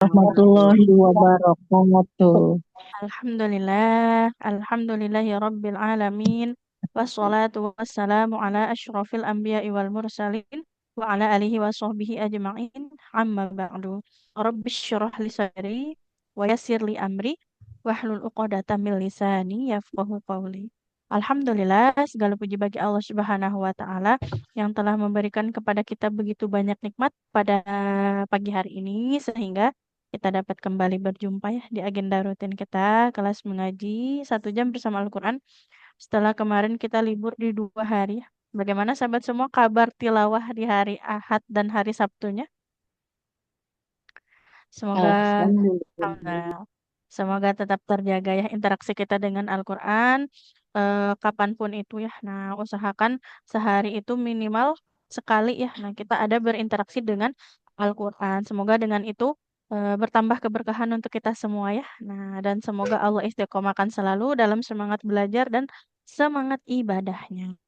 warahmatullahi wabarakatuh. Alhamdulillah, alhamdulillahi rabbil alamin. Wassalatu wassalamu ala asyrafil anbiya'i wal mursalin wa ala alihi wa sahbihi ajma'in. Amma ba'du. Rabbi syrah li sadri wa yassir li amri wahlul 'uqdatam min lisani yafqahu qawli. Alhamdulillah, segala puji bagi Allah Subhanahu wa taala yang telah memberikan kepada kita begitu banyak nikmat pada pagi hari ini sehingga kita dapat kembali berjumpa ya di agenda rutin kita, kelas mengaji 1 jam bersama Al-Quran. Setelah kemarin kita libur di 2 hari. Bagaimana sahabat semua kabar tilawah di hari Ahad dan hari Sabtunya? Semoga Alhamdulillah. Alhamdulillah. Semoga tetap terjaga ya interaksi kita dengan Al-Quran kapanpun itu ya. Nah, usahakan sehari itu minimal sekali ya. Nah, kita ada berinteraksi dengan Al-Quran. Semoga dengan itu bertambah keberkahan untuk kita semua ya. Nah, dan semoga Allah istiqomahkan selalu dalam semangat belajar dan semangat ibadahnya.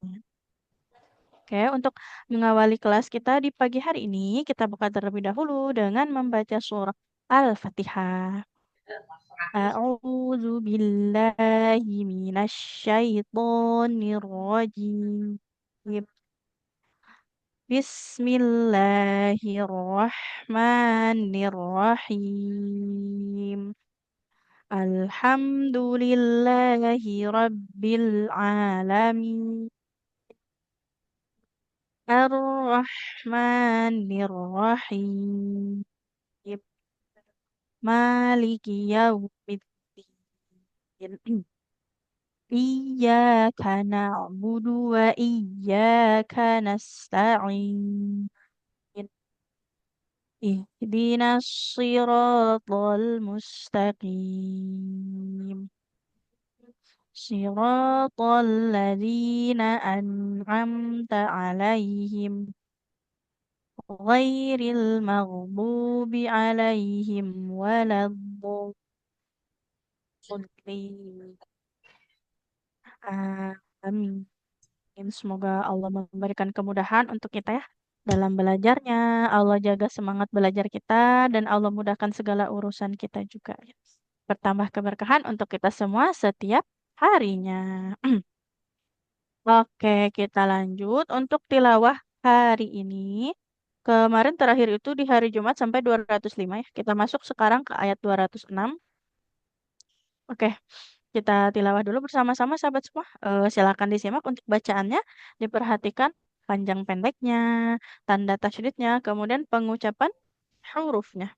Oke, untuk mengawali kelas kita di pagi hari ini, kita buka terlebih dahulu dengan membaca surah Al-Fatihah. أعوذ بالله من الشيطان الرجيم بسم الله الرحمن الرحيم الحمد لله رب العالمين الرحمن الرحيم مالك يوم الدين إياك نعبد وإياك نستعين اهدنا الصراط المستقيم صراط الذين أنعمت عليهم غير المغضوب عليهم ولا الضالين آمين. Semoga Allah memberikan kemudahan untuk kita ya dalam belajarnya. Allah jaga semangat belajar kita dan Allah mudahkan segala urusan kita juga ya. Bertambah keberkahan untuk kita semua setiap harinya. Oke, kita lanjut untuk tilawah hari ini. Kemarin terakhir itu di hari Jumat sampai 205 ya. Kita masuk sekarang ke ayat 206. Oke, kita tilawah dulu bersama-sama sahabat semua. Silakan disimak untuk bacaannya, diperhatikan panjang pendeknya, tanda tasydidnya, kemudian pengucapan hurufnya.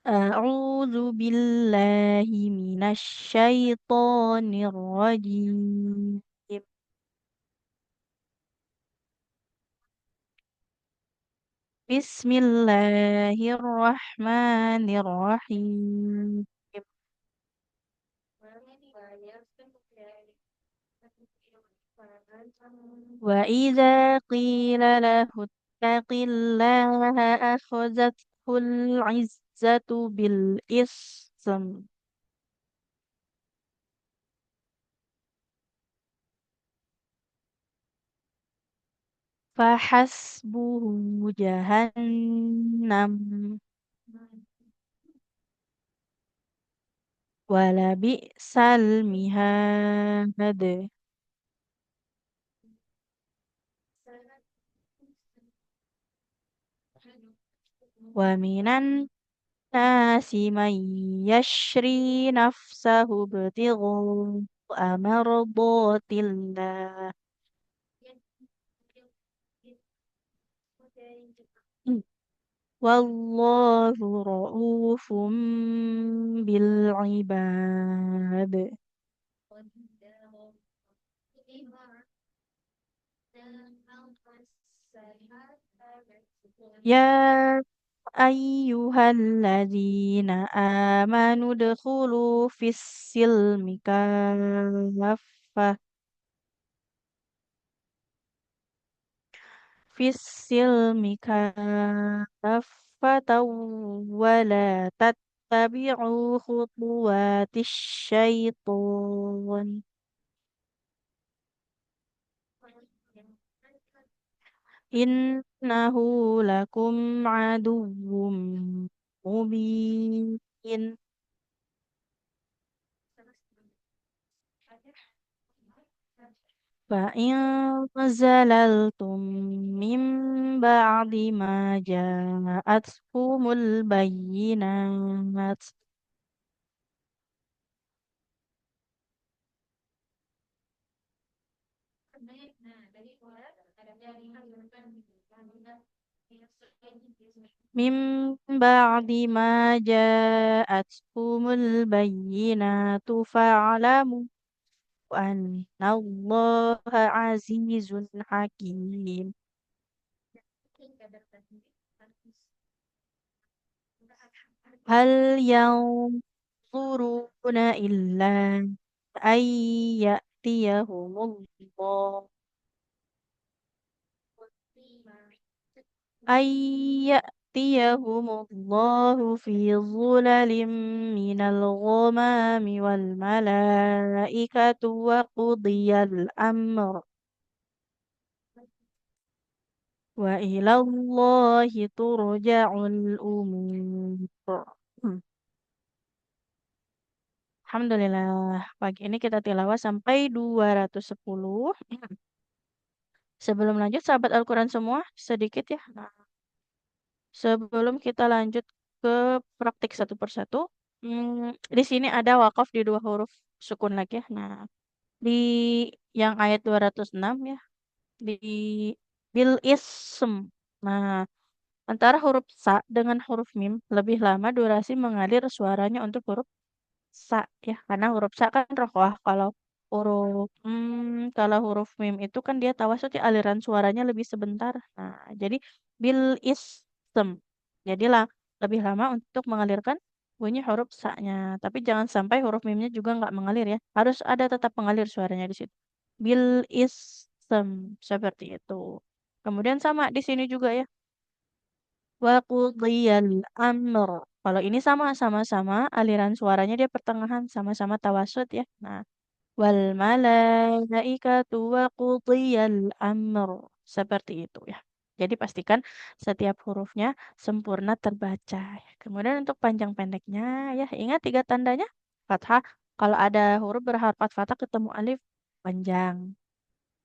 A'udzu billahi minasyaitonir rajim. Bismillahirrahmanirrahim. وإذا قيل له اتق الله أخذته العزة بالإثم فحسبه جهنم ولبئس المهاد ومن الناس من يشري نفسه ابتغاء مرضات الله والله رؤوف بالعباد يا أيها الذين آمنوا ادخلوا في السلم كافة في السلم كافة ولا تتبعوا خطوات الشيطان إنه لكم عدو مبين فإن زللتم من بعد ما جاءتكم البينات من بعد ما جاءتكم البينات فاعلموا أن الله عزيز حكيم هل ينظرون إلا أن يأتيهم الله أن يأتيهم الله في ظلل من الغمام والملائكة وقضي الأمر وإلى الله ترجع الأمور. Hmm. Alhamdulillah, pagi ini kita tilawah sampai 210. Sebelum lanjut, sahabat Al-Quran semua, sedikit ya. Nah, sebelum kita lanjut ke praktik satu persatu, di sini ada wakaf di dua huruf sukun lagi ya. Nah, di yang ayat 206 ya, di bil ism. Nah, antara huruf sa dengan huruf mim lebih lama durasi mengalir suaranya untuk huruf sa ya, karena huruf sa kan rokhwah. Kalau huruf mim itu kan dia tawasud ya, aliran suaranya lebih sebentar. Nah, jadi bil ism. Jadilah lebih lama untuk mengalirkan bunyi huruf sa-nya. Tapi jangan sampai huruf mimnya juga nggak mengalir ya. Harus ada tetap mengalir suaranya di situ. Bil ism seperti itu. Kemudian sama di sini juga ya. Wa qudiyal amr. Kalau ini sama-sama aliran suaranya dia pertengahan sama-sama tawasud ya. Nah, wal malaikatu wa qudiyal amr. Seperti itu ya. Jadi pastikan setiap hurufnya sempurna terbaca. Kemudian untuk panjang pendeknya ya ingat tiga tandanya. Fathah. Kalau ada huruf berharkat fathah ketemu alif panjang.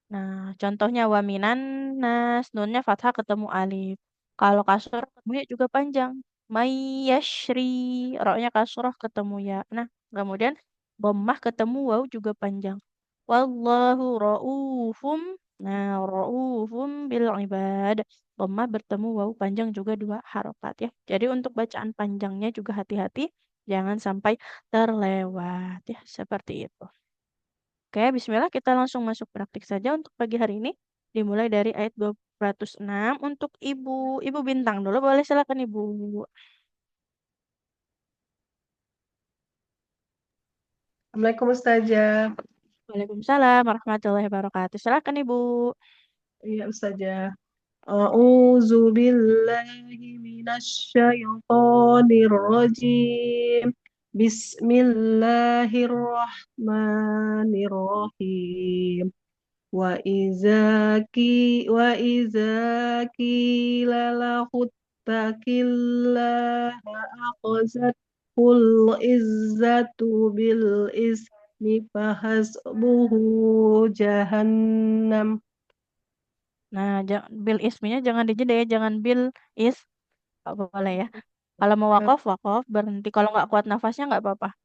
Nah, contohnya waminan nas nunnya fathah ketemu alif. Kalau kasroh ketemu ya juga panjang. Mayyashri roknya kasroh ketemu ya. Nah, kemudian dhammah ketemu waw juga panjang. Wallahu ra'ufum. Nah, ra'ufum bil ibad. Dhammah bertemu waw panjang juga dua harokat ya. Jadi untuk bacaan panjangnya juga hati-hati. Jangan sampai terlewat ya. Seperti itu. Oke, bismillah kita langsung masuk praktik saja untuk pagi hari ini. Dimulai dari ayat 206 untuk Ibu Bintang dulu. Boleh silakan Ibu. Assalamualaikum Ustazah. Waalaikumsalam warahmatullahi wabarakatuh. Silakan Ibu. Iya Ustazah. A'udzu billahi minasyaitonir rajim. Bismillahirrahmanirrahim. Wa qila lahu taqillaha akhazat kul izzatu bil ismi fahasbuhu jahannam. Nah, bil isminya jangan dijeda ya, jangan bil is. Nggak boleh ya. Kalau mau Eh, wakaf, wakaf. Berhenti. Kalau nggak kuat nafasnya nggak apa-apa.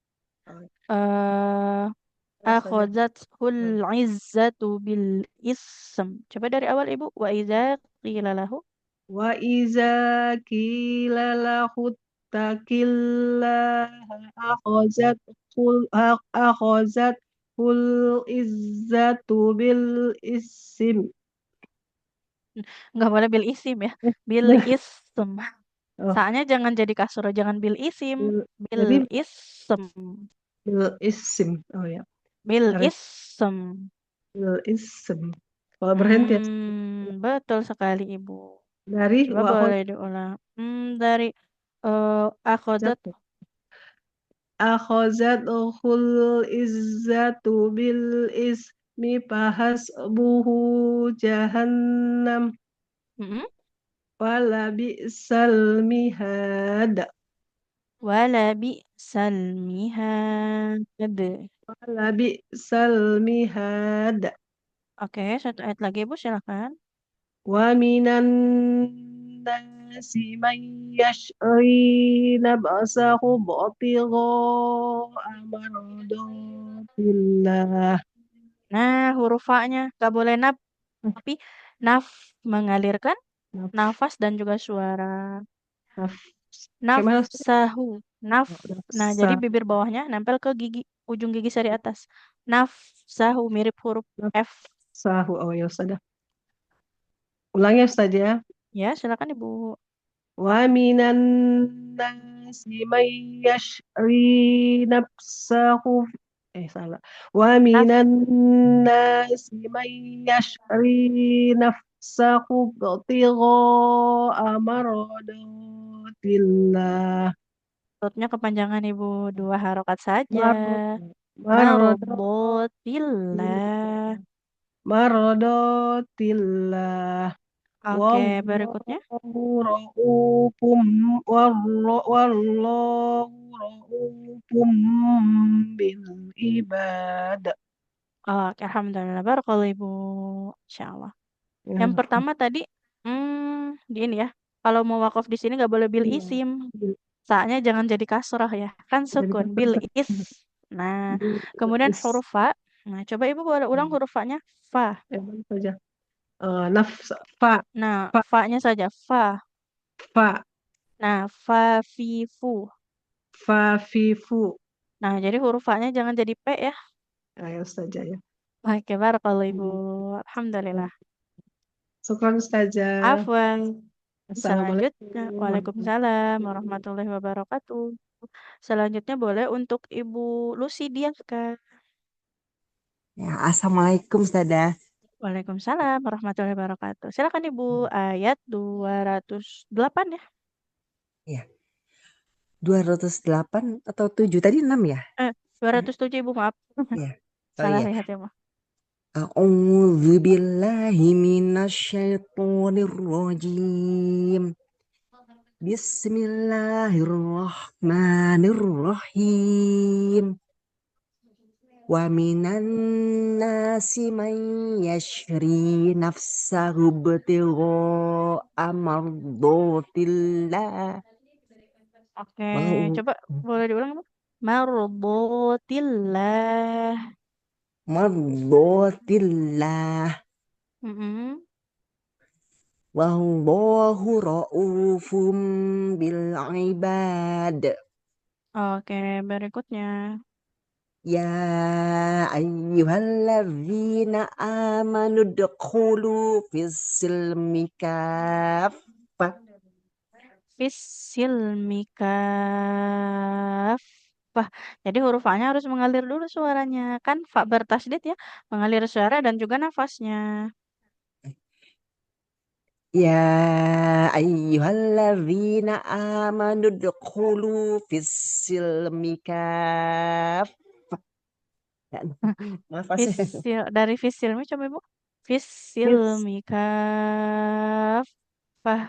Eh, Ustazah. akhazat hul izzatu bil ism. Coba dari awal Ibu. Wa iza qila lahu. Wa iza qila lahu taqillaha akhazat kul izzatu bil isim. Nggak boleh bil isim ya. Bil ism. Oh, Soalnya jangan jadi kasro, jangan bil isim, bil berarti ism, bil isim. Oh ya. bil Harus ism. bil isim. Kalau berhenti ya, Betul sekali Ibu. dari Coba wa boleh diulang. Dari akhodat. akhazatuhul izzatu bil ismi fahasbuhu jahannam. Mm-mm. wala bi'sal mihad. Wala bi'sal mihad. Wala bi'sal mihad. Oke, satu ayat lagi Bu, silakan. Wa minan nasi man yashri nabsahu batigha amradatillah. Nah, huruf fa-nya gak boleh naf, tapi naf mengalirkan Naf, nafas dan juga suara. naf, kayak mana sih? Nafsahu, naf. Oh, Nah, jadi nafsa, bibir bawahnya nempel ke gigi, ujung gigi sari atas. Nafsahu mirip huruf F. nafsahu. Oh ya Ustazah. Ulangi Ustaz ya. Ya, silakan Ibu. Wa minan nasi may yashri nafsahu salah. Wa Naf. minan nasi may yashri nafsahu btigha amradatillah. Tutnya kepanjangan Ibu, dua harokat saja. Mar Marobotillah. maradatillah. Oke, berikutnya. Ra'ufum wallahu ra'ufum bil ibad. Oke, alhamdulillah. Barakallahu Ibu. Insyaallah. Yang Ya, pertama tadi, di ini ya. Kalau mau wakaf di sini nggak boleh bil iya. isim. Saatnya jangan jadi kasroh ya. Kan Jadi sukun. kata Bil is. Nah, kemudian huruf fa. Nah, coba Ibu boleh ulang huruf fa-nya. Fa. mana saja. Nafs fa Nah, fa fa-nya saja. Fa. fa Nah, fa, fi, fu. fa fi fu. Nah, jadi huruf fa-nya jangan jadi P ya. Ayo saja ya. Oke, barakallahu Ibu. Alhamdulillah. Syukran Ustazah. Afwan. Selanjutnya, Assalamualaikum Waalaikumsalam warahmatullahi wabarakatuh. warahmatullahi wabarakatuh. Selanjutnya boleh untuk Ibu Lucy Dianka. Ya, Assalamualaikum, Ustazah. Waalaikumsalam warahmatullahi wabarakatuh. Silakan Ibu, ayat 208 ya. Ya, 208 atau 7 tadi 6 ya? 207 Ibu, maaf. Ya. Oh Salah iya. lihat ya, Bu. A'udzu billahi minasyaitonir rajim. Bismillahirrahmanirrahim. Wa minan nasi man yashri nafsahu ibtigha'a mardatillah. Oke, Walau coba boleh diulang, Bu? Marbotillah. mardatillah. Mm-mm. Wallahu ra'ufum bil ibad. Oke, berikutnya. Ya ayyuhalladzina amanu dkhulu fis silmi kaffah. Fisil mikaf. Wah, jadi huruf A-nya harus mengalir dulu suaranya. Kan fa bertasydid ya, mengalir suara dan juga nafasnya. Ya ayyuhalladzina amanu dkhulu fis silmi kaffah. Ya, nafasnya. Dari fisil mi coba Ibu. Fisil Yes. mikaf. Wah,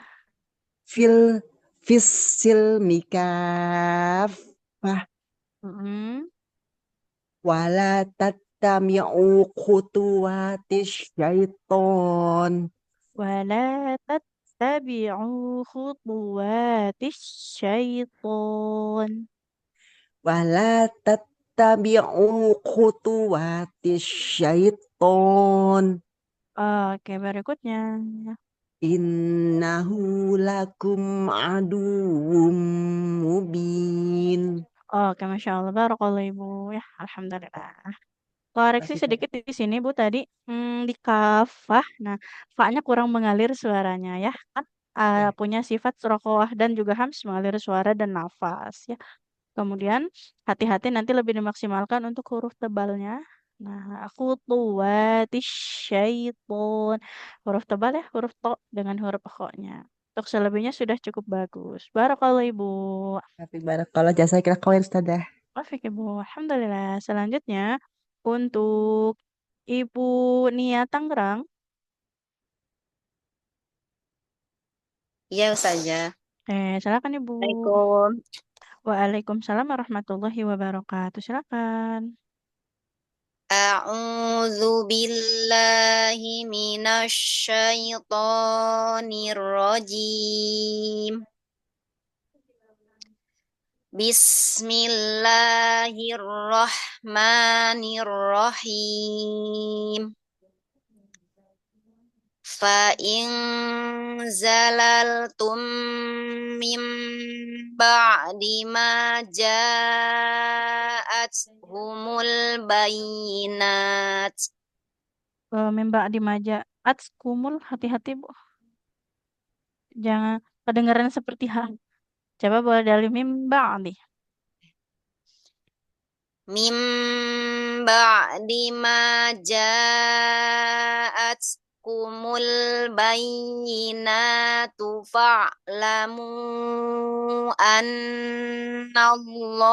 Fil fisil mikaf mm-mm. wala tattami'u khutuwatis syaiton Wala tattabi'u khutuwatis syaiton. wala tattabi'u khutuwatis syaiton Oke, berikutnya. innahu lakum aduwwum mubin. Oke, Masya Allah. Barakallahu Ibu. Ya, Alhamdulillah. Koreksi Kasih sedikit di sini Bu tadi. Di kafah. Nah, fa-nya kurang mengalir suaranya ya. Kan ya. punya sifat rokoah dan juga hams mengalir suara dan nafas ya. Kemudian hati-hati nanti lebih dimaksimalkan untuk huruf tebalnya. Nah, aku tuwati syaiton. Huruf tebal ya, huruf to dengan huruf pokoknya. Untuk selebihnya sudah cukup bagus. Barakallahu Ibu. Tapi kalau jasa kira kau Ustazah. Wafik Ibu. Alhamdulillah. Selanjutnya untuk Ibu Nia Tangerang. Iya, Ustazah. Silakan Ibu. Assalamualaikum. Waalaikumsalam warahmatullahi wabarakatuh. Silakan. A'udzu billahi minasyaitonir rajim. Bismillahirrahmanirrahim. Fa'in zalaltum min ba'di ma ja'athumul bayinat. Mimba di maja kumul, hati-hati Bu. Jangan kedengaran seperti ha. Coba boleh dari mimba nih. Min ba'di ma ja'atkumul bayyinatu fa'lamu annallaha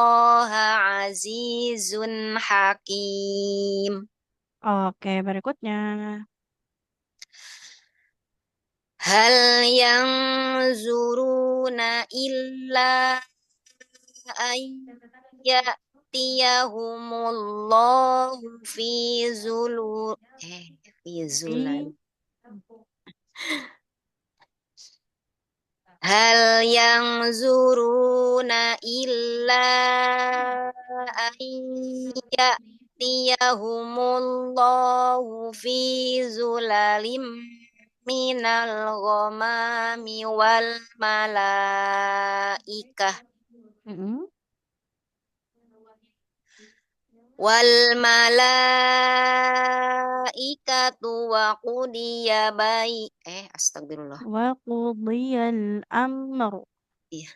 azizun hakim. Oke, berikutnya. Hal yanzuruna illa ya'tiyahumullahu fi zulal. Hal yanzuruna illa ya'tiyahumullahu fi zulalim minal ghamami wal malaikah. Wal malaikatu wa qudiya astagfirullah. Wa qudiyal amru. Iya.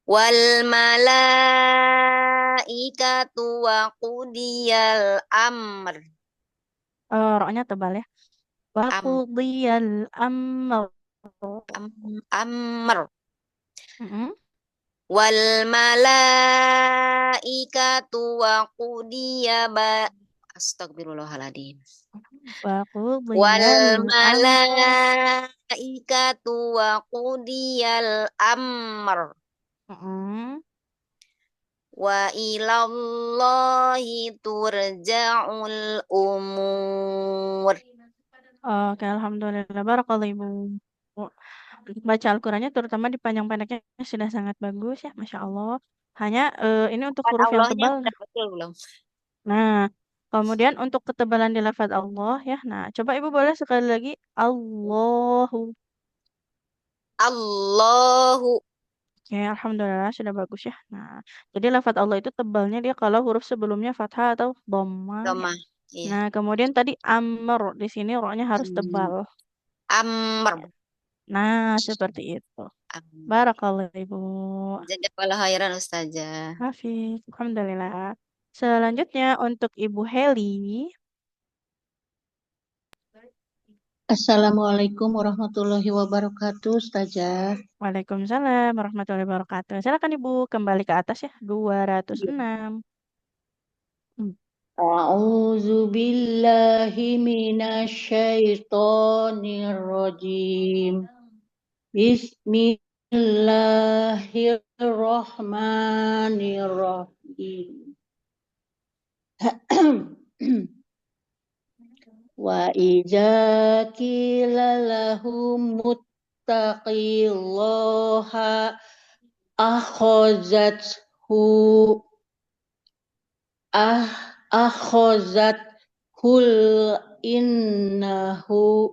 Wal malaikatu wa qudiyal amr. Roknya tebal ya. Wa qudiyal amru. Amr. Mm-mm. Wal malaikatu wa qudiya astagfirullahaladzim. Wa Wal qudiyal malaikatu wa qudiyal amr. Wa ilallahi turja'ul umur. Oke, alhamdulillah. Barakallahu Ibu. Untuk baca Al-Qur'annya terutama di panjang pendeknya sudah sangat bagus ya, Masya Allah. Hanya ini untuk huruf yang Allahnya tebal. udah betul belum? Nah, kemudian untuk ketebalan di lafaz Allah ya. Nah, coba Ibu boleh sekali lagi Allahu. Allahu. Oke, alhamdulillah sudah bagus ya. Nah, jadi lafaz Allah itu tebalnya dia kalau huruf sebelumnya fathah atau dhamma ya. Dhamma. Iya. Nah, kemudian tadi amr di sini roknya harus tebal. Amr. Nah, seperti itu. Barakallahu Ibu. Jazakallahu khairan Ustazah. Hafiz, alhamdulillah. Selanjutnya untuk Ibu Heli. Assalamualaikum warahmatullahi wabarakatuh, Ustazah. Waalaikumsalam warahmatullahi wabarakatuh. Silakan Ibu kembali ke atas ya, 206. A'udzu billahi minasyaitonir rajim. Bismillahirrahmanirrahim. Wa idza qila lahum muttaqillaha akhazathu kul innatu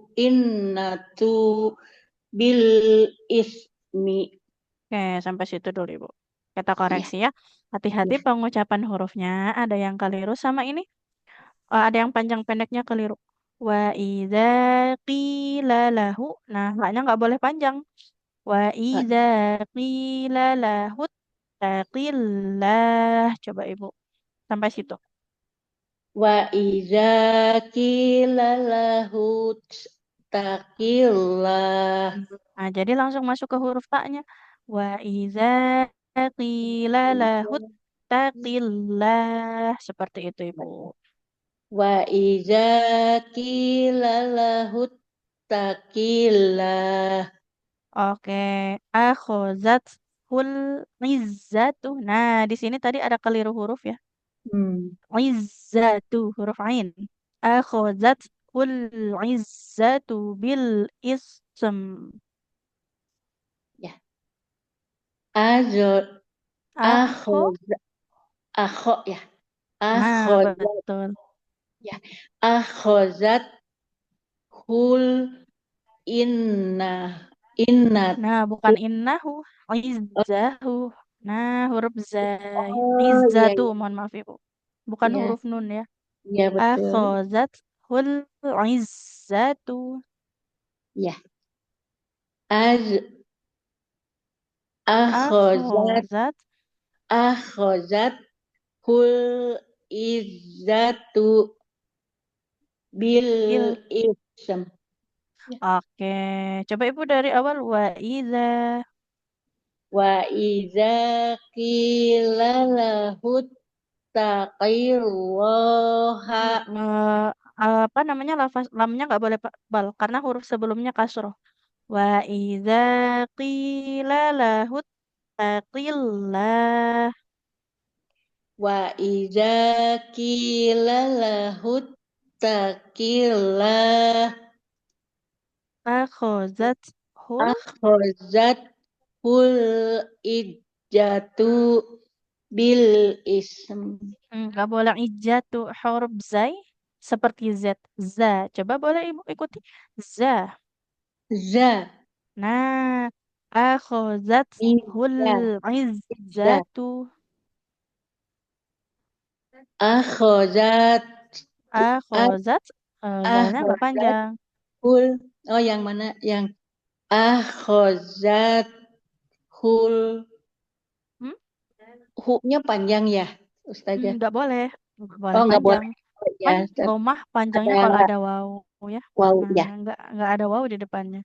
bil ismi. Oke, sampai situ dulu Ibu. Kita koreksi ya. Hati-hati pengucapan hurufnya. Ada yang keliru sama ini. Ada yang panjang pendeknya keliru. Wa idza qila lahu. Nah, haknya nggak boleh panjang. Wa idza qila lahu taqillah. Coba Ibu. Sampai situ. Wa idza qila lahu taqillah. Nah, jadi langsung masuk ke huruf taknya. Wa idza qila lahu taqillah. Seperti itu Ibu. Wa idza qila lahu taqillah. Oke. Akhozat hul izzatu. Nah, di sini tadi ada keliru huruf ya. Hmm. Izzatu huruf ain. Akhozat hul izzatu bil ism. Ya. Azot Akho. akho ya. Nah, Akhozat betul. ya. Akhozat hul inna Nah, innatu. bukan innahu, izzahu. Nah, huruf zai. Oh iya Izzatu, iya mohon maaf Ibu. Bukan iya huruf nun ya. iya betul. Akhozat hul izzatu. Ya. Az akhozat Akhozat akhozat hul izzatu bil bil. ism. Ya. Oke, coba Ibu dari awal. Wa iza. Wa iza qila lahu taqillaha. Apa namanya, lafaz lamnya nggak boleh bal karena huruf sebelumnya kasroh. Wa iza qila lahut taqillah. Wa iza qila lahu taqillah. Akhozat hul. Akhozat hul ijjatu bil ism. Nggak boleh ijatu huruf zai seperti z. Za. Coba boleh Ibu ikuti. Za. Za Nah, akhozat hul iza iza izzatu. akhozat Akhozat. Zalnya nggak akhozat panjang. hul. Oh yang mana? Yang akhozat hul. Hmm? Hu-nya panjang ya, Ustazah? Nggak boleh. Nggak boleh Oh nggak panjang. boleh. Oh, ya, Kan domah panjangnya ada kalau ada waw ya. wow Nah, ya. nggak ada waw di depannya.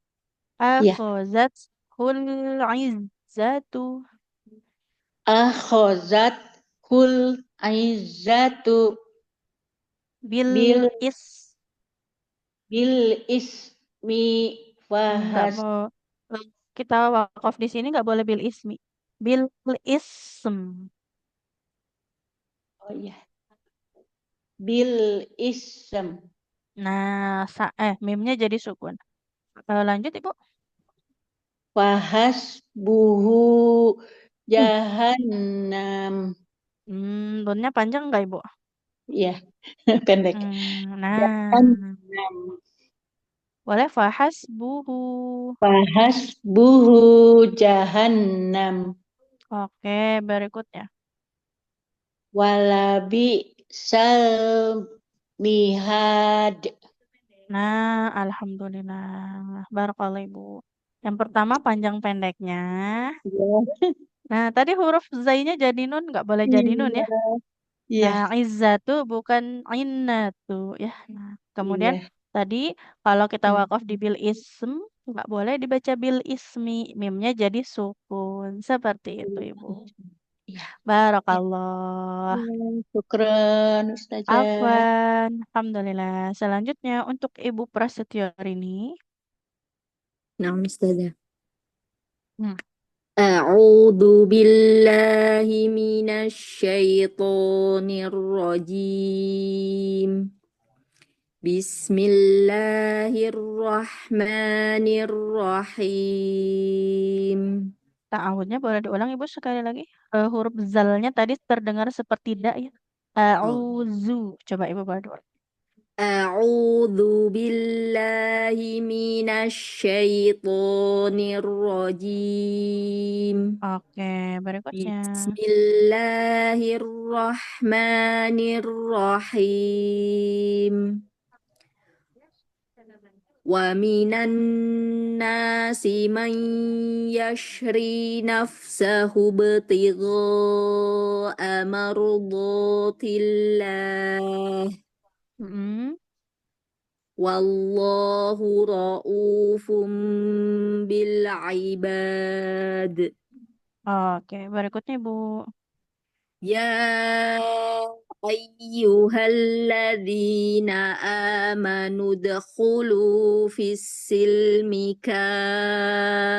Ya. Akhozat hul izzatu Akhozat hul aizatu bil bil is. bil ismi Nggak fahas. mau. Kita wakaf di sini nggak boleh bil ismi. Bil ism. Oh iya, bil ism. Nah, mimnya jadi sukun. Lanjut Ibu. Fahas buhu Hmm. jahannam. Bunnya panjang nggak Ibu? Ya, pendek. Nah, Jahannam. boleh fahas buhu. Fahas buhu jahannam. Oke, berikutnya. Walabi sal mihad. Nah, alhamdulillah. Barakallah Ibu. Yang pertama panjang pendeknya. Ya. Nah, tadi huruf zainya jadi nun, nggak boleh jadi nun ya. Iya. Iya. Nah, izzatu bukan innatu ya. Nah, kemudian Iya. tadi kalau kita wakaf di bil ism, nggak boleh dibaca bil ismi. Mimnya jadi sukun. Seperti itu Ibu. Iya. Ya. Barakallah. Syukran Ustazah. Afwan. Alhamdulillah. Selanjutnya untuk Ibu Prasetyo ini. Nah, Ustazah. Hmm. أعوذ بالله من الشيطان الرجيم بسم الله الرحمن الرحيم Ta'awudnya boleh diulang Ibu sekali lagi. Huruf zalnya tadi terdengar seperti da ya. A'udzu. Coba Ibu boleh diulang. أعوذ بالله من الشيطان الرجيم Oke, berikutnya. بسم الله الرحمن الرحيم ومن الناس من يشري نفسه ابتغاء مرضات الله Mm-mm. والله رؤوف بالعباد Oke, berikutnya Ibu. يا أيها الذين آمنوا ادخلوا في السلم كافة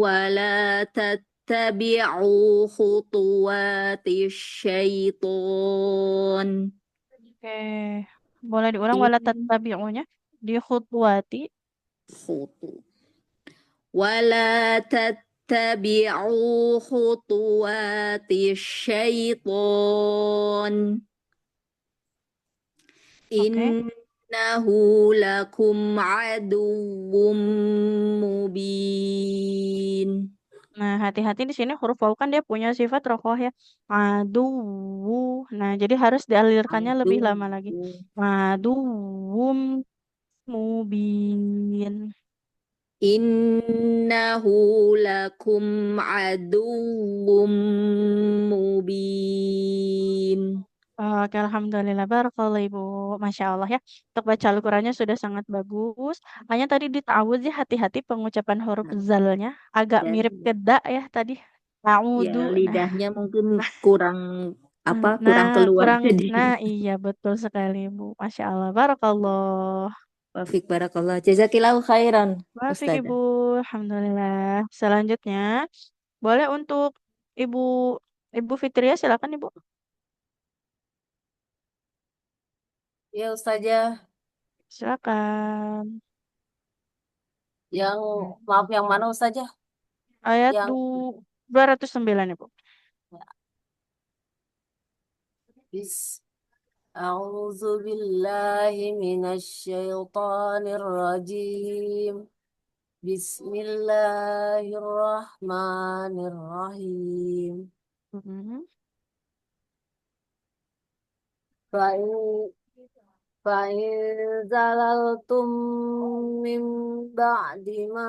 ولا تتبعوا خطوات الشيطان Oke. Boleh diulang wala tattabi'unya di khutwati. خطو ولا تتبعوا خطوات الشيطان Oke. إنه لكم عدو مبين Nah, hati-hati di sini huruf waw kan dia punya sifat rokoh ya. Aduwu. Nah, jadi harus dialirkannya lebih عدو lama lagi. Aduwum mubin. إنه لكم عدو مبين Oke, alhamdulillah. Barakallah Ibu. Masya Allah ya. Untuk baca Al-Qurannya sudah sangat bagus. Hanya tadi di ta'awudz ya hati-hati pengucapan huruf zalnya. Agak dan mirip ke da ya tadi. ya Ta'udu. Nah, lidahnya mungkin kurang kurang nah, keluar kurang. jadi Nah, iya betul sekali Ibu. Masya Allah. Barakallah. Wafik barakallah jazakillahu khairan Baik Ustazah. Ibu. Alhamdulillah. Selanjutnya, boleh untuk Ibu Ibu Fitria silakan Ibu. Ya Ustazah, Silakan. yang maaf yang mana Ustazah? Ayat Yang 209 Ibu. bis A'udzu billahi minasyaitonir rajim. Bismillahirrahmanirrahim. Mhm. Fa'in fa'in zalaltum min ba'di ma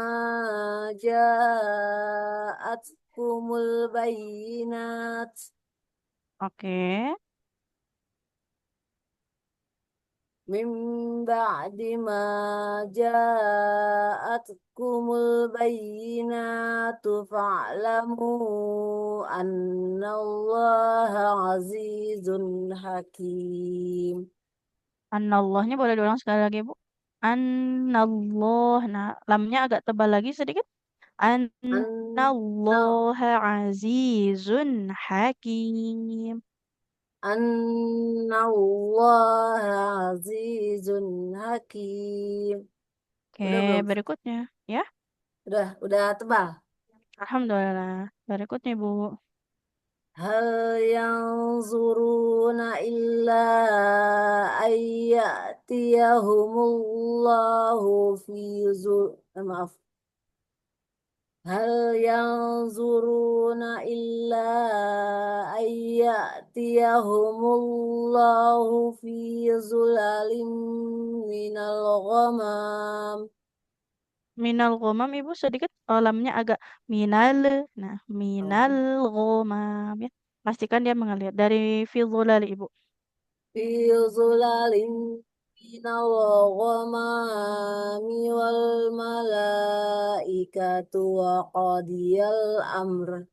ja'atkumul bayyinat. Oke. Min ba'di ma ja'atkumul bayyinatu fa'lamu annallaha azizun hakim. Annallahnya boleh diulang sekali lagi, Bu. Annallah. Nah, lamnya agak tebal lagi sedikit. Anna Annallaha azizun hakim. annallaha azizun hakim. Oke, Udah belum? berikutnya. Ya, Udah tebal. alhamdulillah. Berikutnya, Bu. Hal yanzuruna illa ayyatiyahumullahu fi zul maaf. Hal yanzuruna illa ayyatiyahumullahu fi zulalim minal ghamam. Minal ghamam, Ibu sedikit lamnya agak minal. Nah, minal Oh. ghamam ya. Pastikan dia mengalir dari fi dhulali, Ibu. Fi zulalin minal ghamami wal malaikatu wa qadiyal amr.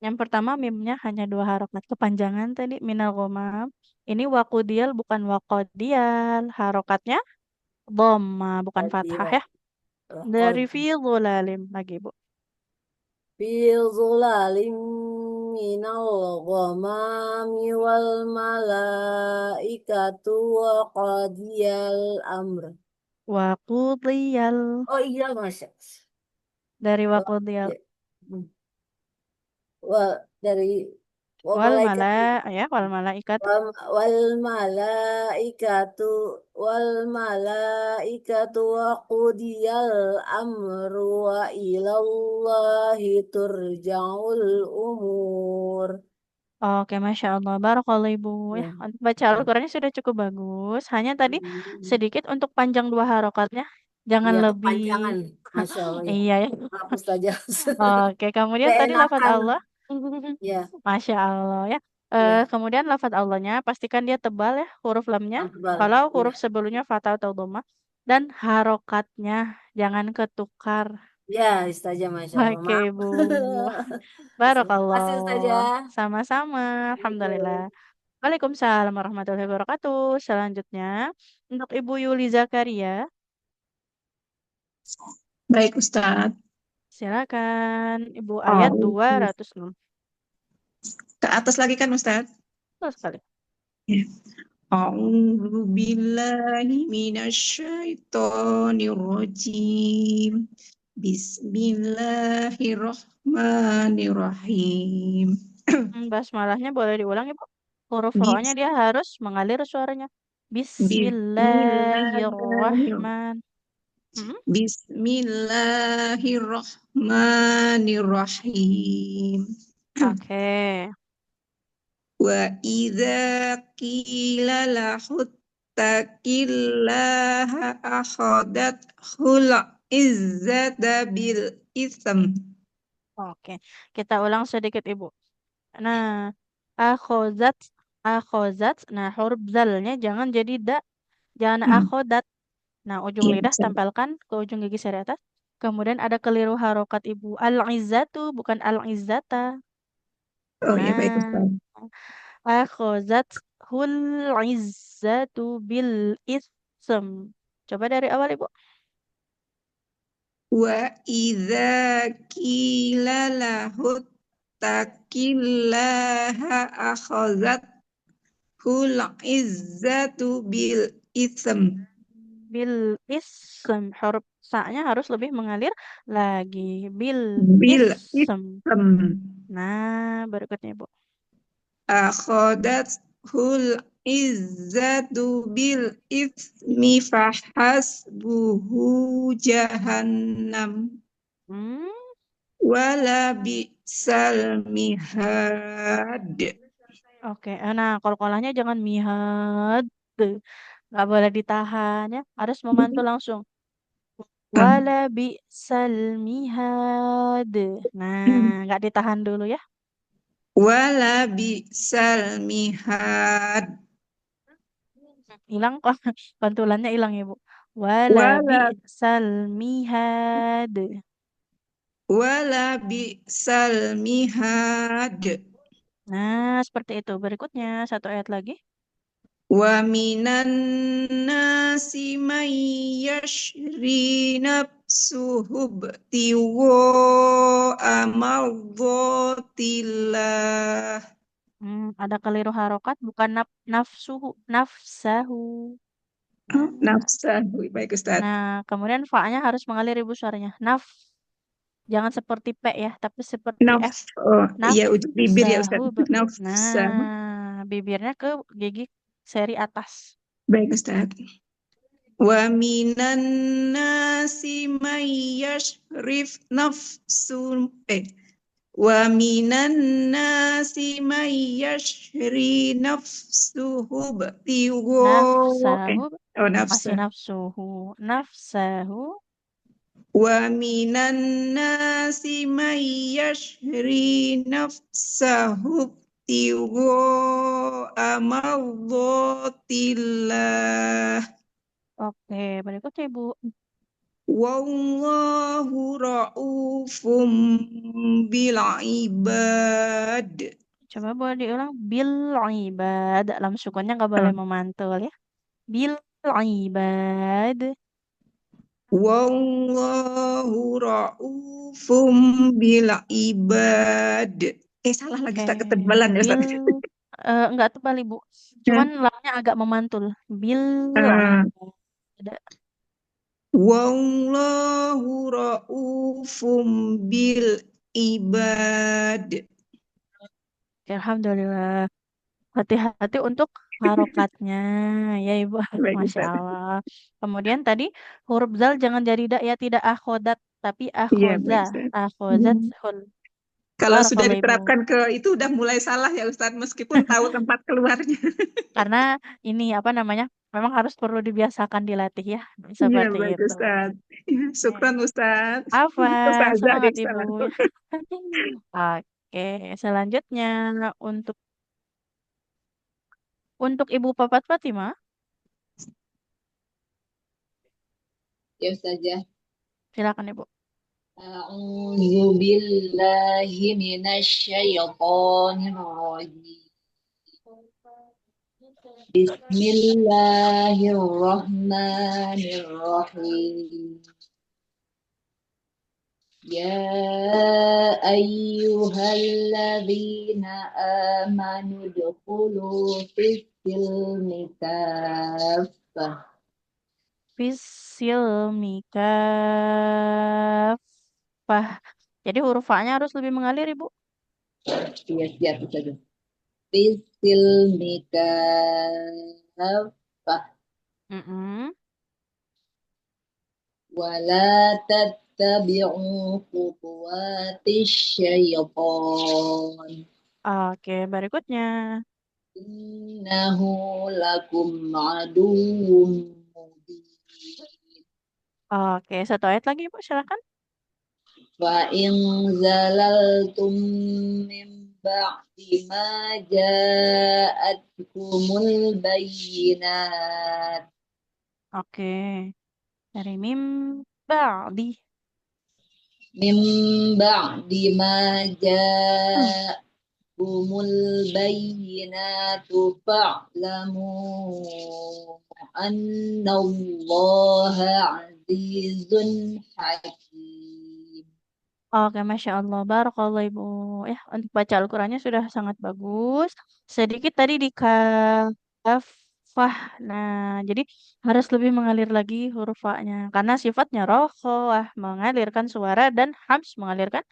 Yang pertama mimnya hanya 2 harokat kepanjangan tadi minal ghamam. Ini waqudiyal bukan waqadiyal. Harokatnya dhamma bukan fathah Qadiyal ya. Dari fi dhulalim lagi, Bu. Fi zulalin minal ghamami wal malaikatu wa qadiyal amr. Waqudiyal Oh iya Masya. dari Wa, waqudiyal. ya. Dari wa Wal malaikat mala ya wal malaikat. wal malaikatu wal malaikatu wa qudiyal amru wa ilallahi turja'ul umur. Oke, Masya Allah. Barakallah Ibu. Ya, Ya. untuk baca Al-Qurannya sudah cukup bagus. Hanya tadi sedikit untuk panjang 2 harokatnya. Jangan Ya lebih. kepanjangan, Masya Allah ya. Iya ya. Hapus saja. Oke, kemudian tadi lafadz Keenakan. Allah. Ya, Masya Allah ya. ya, Kemudian lafadz Allahnya pastikan dia tebal ya huruf lamnya. tebal. Kalau Ya. huruf sebelumnya fathah atau dhamma dan harokatnya jangan ketukar. Ya, Ustazah, Masya Allah. Oke, Maaf. Bu. Terima kasih, Barakallah. Ustazah. Sama-sama. Alhamdulillah. Waalaikumsalam warahmatullahi wabarakatuh. Selanjutnya, untuk Ibu Yuli Zakaria, Baik, Ustadz. silakan. Ibu ayat Oh, 206. ke atas lagi kan, Ustadz? Betul sekali. Ya. A'udzu billahi minasyaitonir rajim. Bismillahirrahmanirrahim. Basmalahnya boleh diulang, Ibu. Huruf rohnya Bis- dia harus mengalir suaranya. Bismillahirrahmanirrahim. Bismillahirrahman. Hmm? Bismillahirrahmanirrahim. Oke. Wa idza qila lahuttaqillaha akhadat hul izzata bil ism. Oke. Kita ulang sedikit, Ibu. Nah, akhozat, akhozat. Nah, huruf zalnya jangan jadi da, jangan akhodat. Nah, ujung Iya, lidah bisa. tempelkan ke ujung gigi seri atas. Kemudian ada keliru harokat, Ibu. Al-izzatu bukan al-izzata. Oh iya, baik, Nah, Ustaz. akhozat hul izzatu bil ism. Coba dari awal, Ibu. Wa idza qila lahuttaqillaha akhazat hul izzatu bil ism. Bil ism. Huruf sa-nya harus lebih mengalir lagi. Bil Bil ism. ism. Nah, berikutnya, Ibu. Akhadat hul izzatu bil ismi fahasbuhu jahannam Hmm, wala bi'sal mihad. oke. Nah, kolkolahnya jangan mihad. Nggak boleh ditahan ya. Harus memantul langsung. Wala bi'sal mihad. Nah, nggak ditahan dulu ya. Wala bi'sal mihad. Hilang kok. Pantulannya hilang ya, Bu. Wala Wala bi'sal mihad. wala bi'sal mihad. Nah, seperti itu. Berikutnya, satu ayat lagi. Wa minan nasi man yashri nafsuhu btiwa amardatillah. Ada keliru harokat, bukan nafsuhu, nafsahu. Nafsahu. Baik, Ustaz. Nah, kemudian fa-nya harus mengalir, Ibu, suaranya. Jangan seperti P ya, tapi seperti F. Oh, iya, ujung bibir ya, Ustaz. Nafsahu. Nafsahu. Nah, bibirnya ke gigi seri atas. Baik, Ustaz. Wa minan nasi man yashrif nafsun wa minan nasi man yashri nafsuhu btiwa Nafsahu. oh Masih nafsa nafsuhu. Nafsahu. wa minan nasi man yashri nafsahu btiwa amardatillah. Oke, berikutnya, Ibu. Wallahu ra'ufum bil ibad. Coba boleh diulang. Bil ibad. Dalam sukunnya nggak boleh memantul ya. Bil ibad. Wallahu ra'ufum bil ibad. Salah lagi, Oke. tak ketebalan ya, Ustaz. Nggak tebal, Ibu. Cuman lamnya agak memantul. Bil ibad. Wallahu ra'ufum bil ibad. Oke, alhamdulillah. Hati-hati untuk harokatnya, ya Ibu. Baik, Masya Ustaz. Allah. Kemudian tadi huruf zal jangan jadi da ya, tidak akhodat, tapi Iya, baik, akhoza. Ustaz. Akhozat hul. Kalau sudah Barakallahu, Ibu. diterapkan ke itu udah mulai salah ya, Ustaz, meskipun tahu tempat keluarnya. Karena ini apa namanya? Memang harus perlu dibiasakan dilatih ya. Iya, Seperti baik, itu. Ustaz. Syukran, Ustaz. Afwan, Ustazah semangat deh, Ibu. salah. Oke, selanjutnya untuk Ibu Papat Fatimah, Ya, Ustazah. silakan Ibu. أعوذ بالله من الشيطان الرجيم بسم الله الرحمن الرحيم يا أيها الذين آمنوا ادخلوا في السلم كافة Fisilmi kafah. Jadi huruf fa-nya harus lebih mengalir, Ibu. Iya, siap saja. Fi silmi kafah Mm-mm. ولا تتبعوا خطوات الشيطان Oke, berikutnya. إنه لكم عدو مبين Oke, satu ayat lagi, Ibu, silakan. فإن زللتم من بعد ما جاءتكم البينات Oke, dari mim ba'di. من بعد ما جاءتكم البينات فاعلموا أن الله عزيز حكيم. Oke, Masya Allah. Barakallah, Ibu. Ya, untuk baca Al-Qurannya sudah sangat bagus. Sedikit tadi di kafah. Nah, jadi harus lebih mengalir lagi huruf fa-nya. Karena sifatnya rokhawah, mengalirkan suara, dan hams, mengalirkan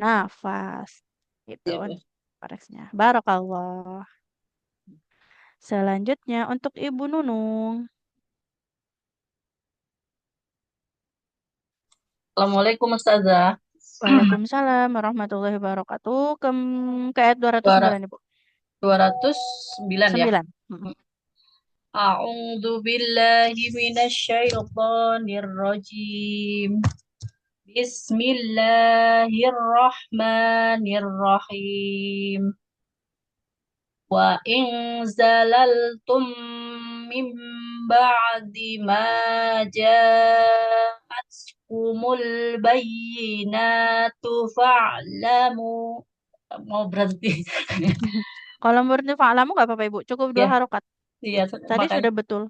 nafas. Gitu. Siapa? Koreksnya. Barakallah. Selanjutnya untuk Ibu Nunung. Assalamualaikum Ustazah. Waalaikumsalam warahmatullahi wabarakatuh. Ke ayat 209, Ibu. 209 ya. 9. Mm-mm. A'udzu billahi minasyaitonir rajim. Bismillahirrahmanirrahim. Wa in zalaltum min ba'di ma ja'atkumul bayyinatu fa'lamu. Mau berhenti. Kalau menurut fa'lamu nggak apa-apa, Ibu. Cukup 2 Ya, harokat. iya, Tadi makanya sudah betul.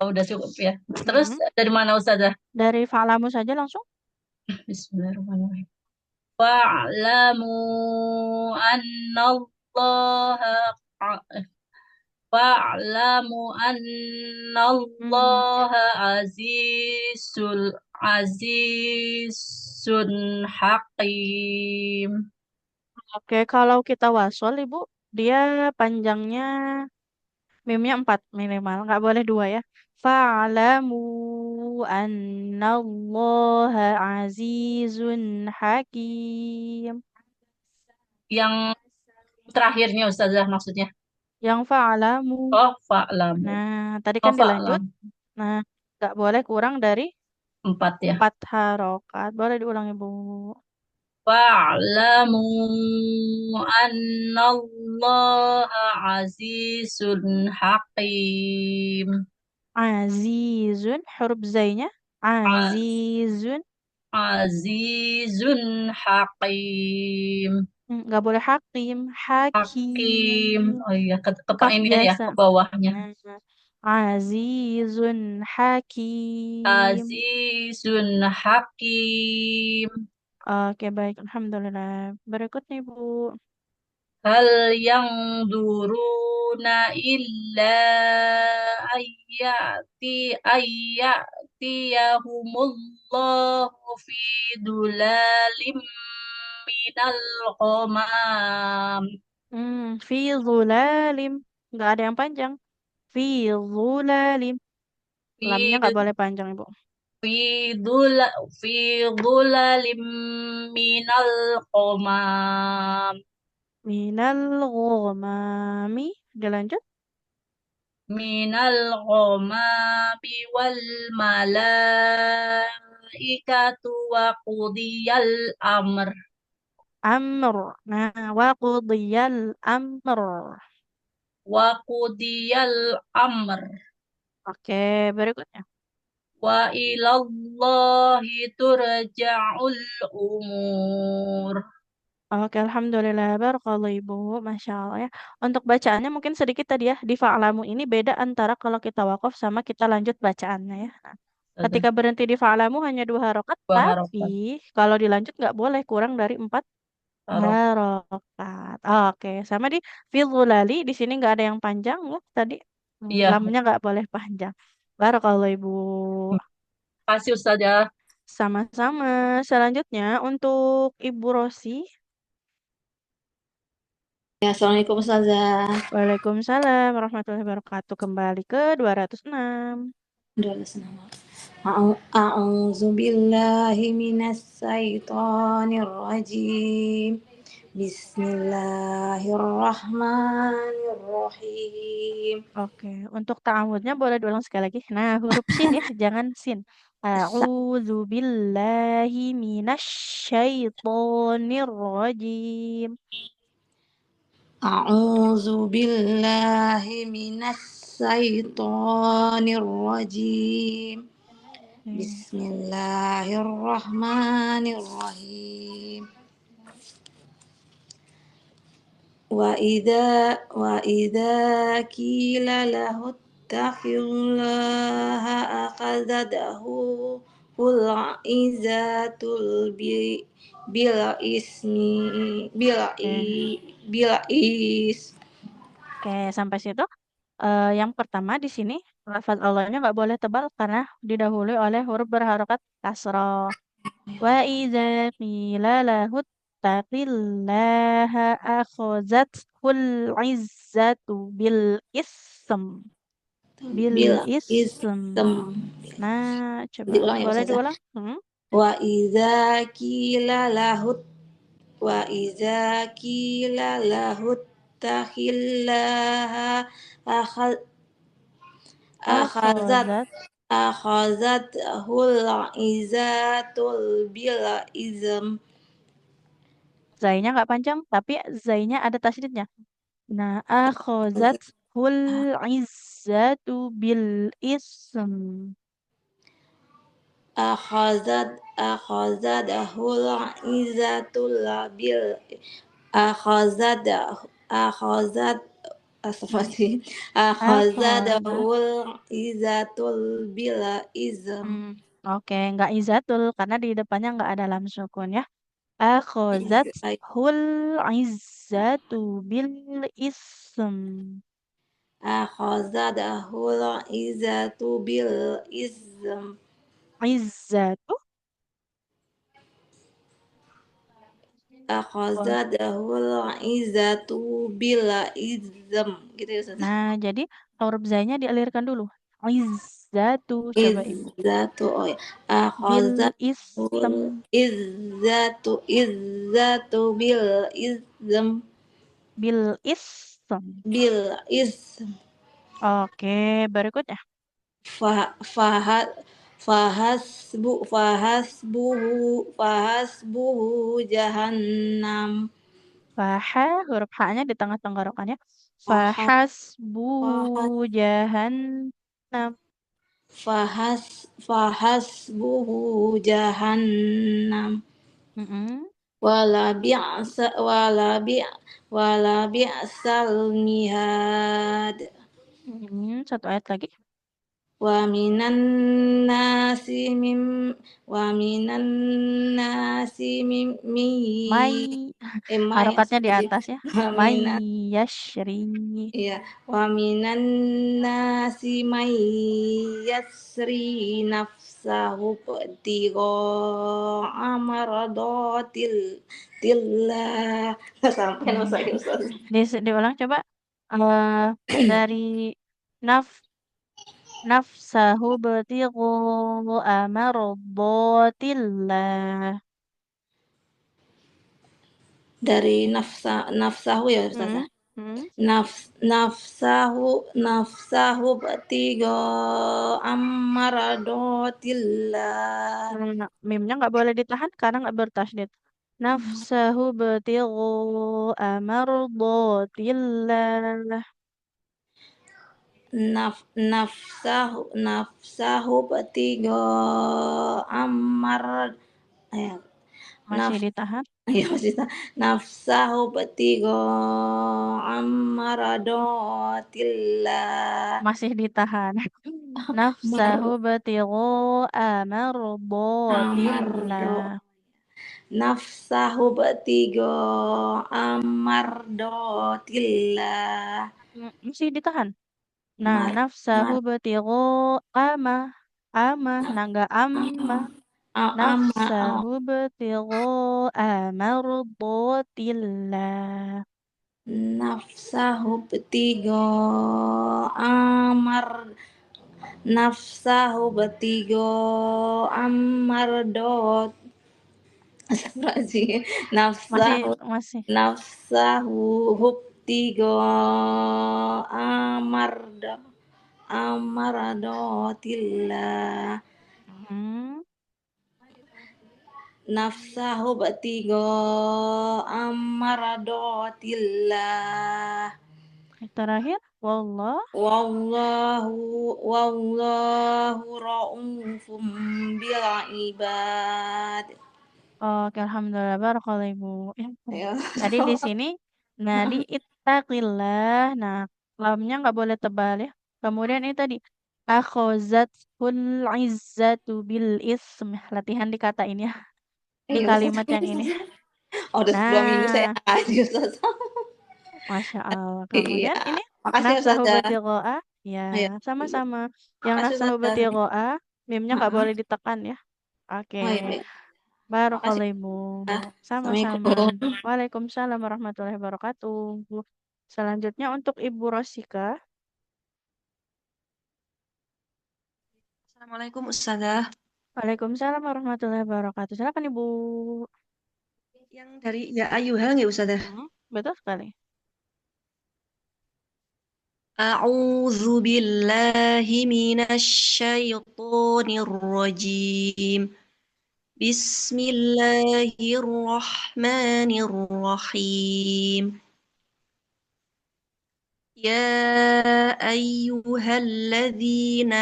udah cukup ya. Terus Mm-mm. dari mana Ustazah? Dari fa'lamu saja langsung. Bismillahirrahmanirrahim. Fa'lamu annallaha Fa'lamu Hmm. annallaha azizun hakim. Oke, kalau kita wasol, Ibu, dia panjangnya mimnya 4 minimal. Nggak boleh 2 ya. Fa'lamu annallaha azizun hakim. Yang terakhirnya Ustazah maksudnya. Yang fa'lamu. Oh, fa'lamu. Nah, tadi Oh, kan dilanjut. fa'lam. Nah, nggak boleh kurang dari 4 ya. 4 harokat. Boleh diulangi, Bu. Fa'lamu annallaha azizun hakim. Azizun, huruf zainya. Azizun. Azizun hakim. Nggak boleh hakim. Hakim. Hakim. Oh iya, ke Kaf ini ya, biasa. ke bawahnya. Nah, azizun hakim. Azizun hakim. Oke, baik. Alhamdulillah. Berikutnya, Ibu. Hal yang duruna illa ayyatiyahumullahu fi dulalim minal ghamam. Fi zulalim. Nggak ada yang panjang. Fi zulalim. Lamnya Fi nggak boleh panjang, Ibu. fi dula fi dulalim minal ghamam. Minal ghamami. Dilanjut. Minal ghamami wal malaikatu wa qudiyal amr. Amr. Nah, wa qudiyal amr. Wa qudiyal amr. Oke, berikutnya. Wa ilallahi turja'ul umur. Oke, alhamdulillah. Barakallahu Ibu. Masya Allah ya. Untuk bacaannya mungkin sedikit tadi ya. Di fa'lamu ini beda antara kalau kita wakaf sama kita lanjut bacaannya ya. Nah, Ustazah, ketika berhenti di fa'lamu hanya 2 harokat, 2 harokat. tapi kalau dilanjut nggak boleh kurang dari 4 Harokat. harokat. Oke, sama di lali di sini nggak ada yang panjang ya. Tadi Iya, lamnya nggak boleh panjang. Barakallahu Ibu. kasih Ustazah. Sama-sama. Selanjutnya untuk Ibu Rosi. Ya, Assalamualaikum Ustazah. Waalaikumsalam warahmatullahi wabarakatuh. Kembali ke 206. A'udzu billahi minas syaitonir rajim. Bismillahirrahmanirrahim. Oke, untuk ta'awudnya boleh diulang sekali lagi. Nah, huruf sin ya, jangan sin. A'udzu billahi minasyaitonir rajim. A'udzu billahi minas syaitonir rajim. Bismillahirrahmanirrahim. Wa idza qila lahu ittaqillaha akhadhathu hul izatul bil ismi bil bil is. Oke, sampai situ. Yang pertama di sini lafaz Allahnya nggak boleh tebal karena didahului oleh huruf berharokat kasroh. Wa idza qila lahu taqillaha akhadzathul izzatu bil ism. Bil Bil ism. ism. Nah, coba Diulang ya boleh Ustazah. diulang? Wa idza qila lahu takhillaha akhazat Akhazat. akhazat izatul bil izm. Zainya nggak panjang, tapi zainya ada tasydidnya. Nah, akhazat hul izzatu bil ism. Akhazadahul izatul bil akhazad akhazad asfati Akhazat. akhazadahul izatul bil izm. Oke, nggak izatul karena di depannya nggak ada lam sukun ya. Akhazat hul izzatu bil ism. Akhazadahul izatu bil izm. Izzatu. Akhazadahul izatu bil izm. Gitu ya Ustazah. Nah, jadi huruf zainya dialirkan dulu. Izzatu, coba Ibu. Izzatu, oh ya. Bil Akhazadahul ism. izzatu bil izm. Bil ism. Bil izm. Oke, berikutnya. Fahasbuhu jahannam. Faha, huruf H-nya di tengah tenggorokannya. Fahasbu jahannam. Fahasbuhu jahannam. Wala bi'sal mihad. Satu ayat lagi. Wa minan nasi Harokatnya di atas ya. May yashri. Iya, wa minan nasi may yasri nafsahu qtigo amaradotil tillah. Sampai saya Ustaz. Diulang coba. Dari nafsahu betigu amaradotillah. Dari nafsahu ya Ustazah. Nafsahu betigo amaradotillah. Mimnya nggak boleh ditahan karena nggak bertasydid. Nafsahu betigu amaradotillah. nafsahu batigo amar ya Masih naf ditahan? ya masih nafsahu batigo amaradotillah Masih ditahan. Nafsahu batigho amardo amardotillah. nafsahu batigo amardotillah Masih ditahan. Nah, nafsahu batigho amah. Amah, nah enggak amma. Nafsahu batigho amardotillah. nafsahu betigo amar nafsahu betigo amardot Astagfirullahaladzim. Masih, nafsahu masih. nafsahu hubtigo amardo amaradotillah Hmm. nafsahu betigo amaradotillah Terakhir, wallah. wallahu ra'ufum bil ibad. Oke, alhamdulillah barakallahu Ibu. Ya. Tadi di sini nah di ittaqillah. Nah, lamnya nggak boleh tebal ya. Kemudian ini tadi akhozatul izzatu bil ism. Latihan di kata ini ya. Di Ya kalimat Ustaz. yang ini. Oh, udah 10 minggu saya Nah, ngaji Ustaz. Masya Allah. Iya. Kemudian ini Makasih ya nafsahu Ustazah. batigho'ah. Ya, Oh, ya. sama-sama. Yang Makasih nafsahu Ustazah. batigho'ah, mimnya nggak Heeh. boleh ditekan ya. Oke. Oh, iya. Makasih. Barakallahu Ibu. Sama-sama. Assalamualaikum. Waalaikumsalam warahmatullahi wabarakatuh. Selanjutnya untuk Ibu Rosika. Assalamualaikum Ustazah. Waalaikumsalam warahmatullahi wabarakatuh. Silakan Ibu. Yang dari ya Ayuha nggak Ustazah? Betul sekali. A'udzu billahi minasyaitonir rajim. Bismillahirrahmanirrahim. يا أيها الذين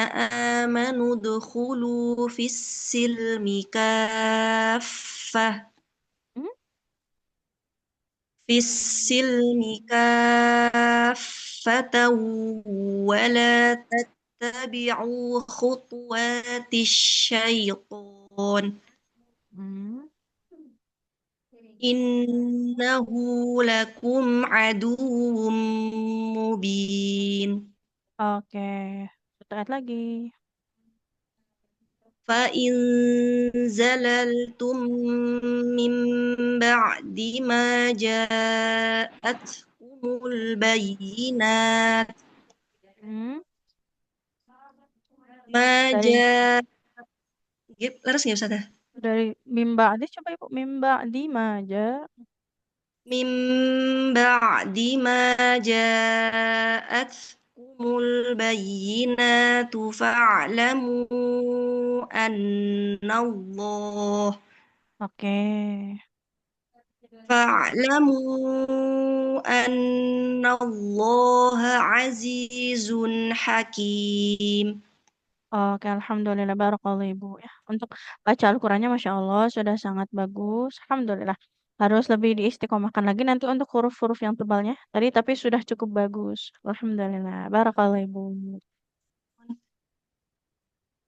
آمنوا ادخلوا في السلم كافة Hmm? في السلم كافة ولا تتبعوا خطوات الشيطان Hmm. إنه لكم عدو مبين Oke. Satu ayat lagi. فإن زللتم من بعد ما جاءتكم البينات Hmm. ما Dari جاء Leres nggak Ustazah? dari mimba di coba Ibu mimba di maja. من بعد ما جاءتكم البينات فاعلموا أن الله Oke. فاعلموا أن الله عزيز حكيم. Oke, alhamdulillah barakallahu Ibu ya. Untuk baca Al-Qur'annya Masya Allah sudah sangat bagus. Alhamdulillah. Harus lebih diistiqomahkan lagi nanti untuk huruf-huruf yang tebalnya. Tadi tapi sudah cukup bagus. Alhamdulillah. Barakallahu Ibu.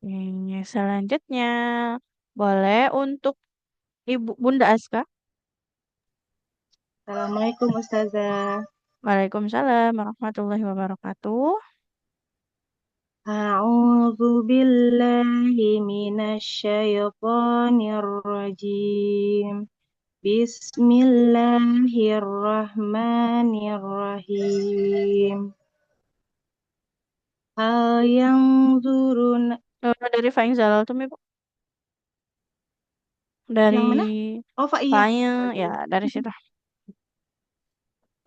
Ini selanjutnya boleh untuk Ibu Bunda Aska. Assalamualaikum Ustazah. Waalaikumsalam warahmatullahi wabarakatuh. A'udzu billahi minasyaitonir rajim. Bismillahirrahmanirrahim. Hal yang zurun Dari Fa'in Zalaltum Ibu. Dari yang mana? Oh, Fa'iyah. Fa'in ya dari situ.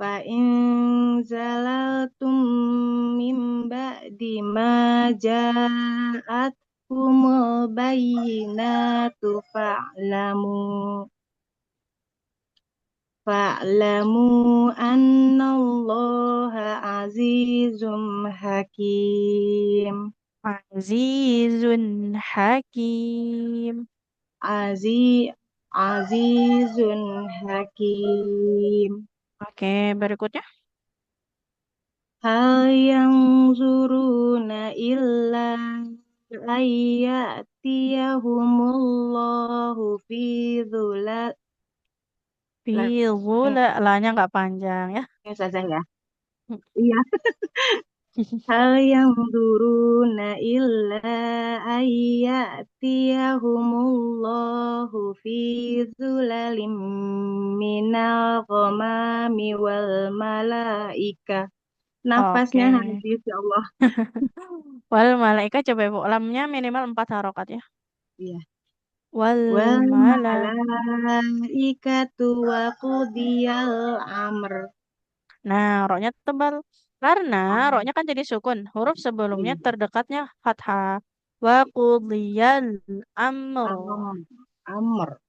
Fa'in zalaltum min ba'di ma ja'atkumul bayyinatu fa'lamu fa'lamu annallaha azizum hakim. Azizun hakim. Aziz Azizun hakim. Oke, berikutnya. Hal yanzuruna illa ayyatiyahumullahu fi dhulal. Fi dhula, lanya nggak panjang ya. Ya saja ya. Iya. Hal yanzuruna illa ayyatiyahumullahu fi dhulalin minal ghamami wal malaika. Nafasnya Oke. habis ya Allah. Wal malaika coba ibu lamnya minimal 4 harokat ya. Iya. Wal Wal mala. malaikatu wa qudiyal amr. Nah, roknya tebal. Karena roknya kan jadi sukun. Huruf sebelumnya Iya. terdekatnya fathah. Wa qudiyal amru. Amr.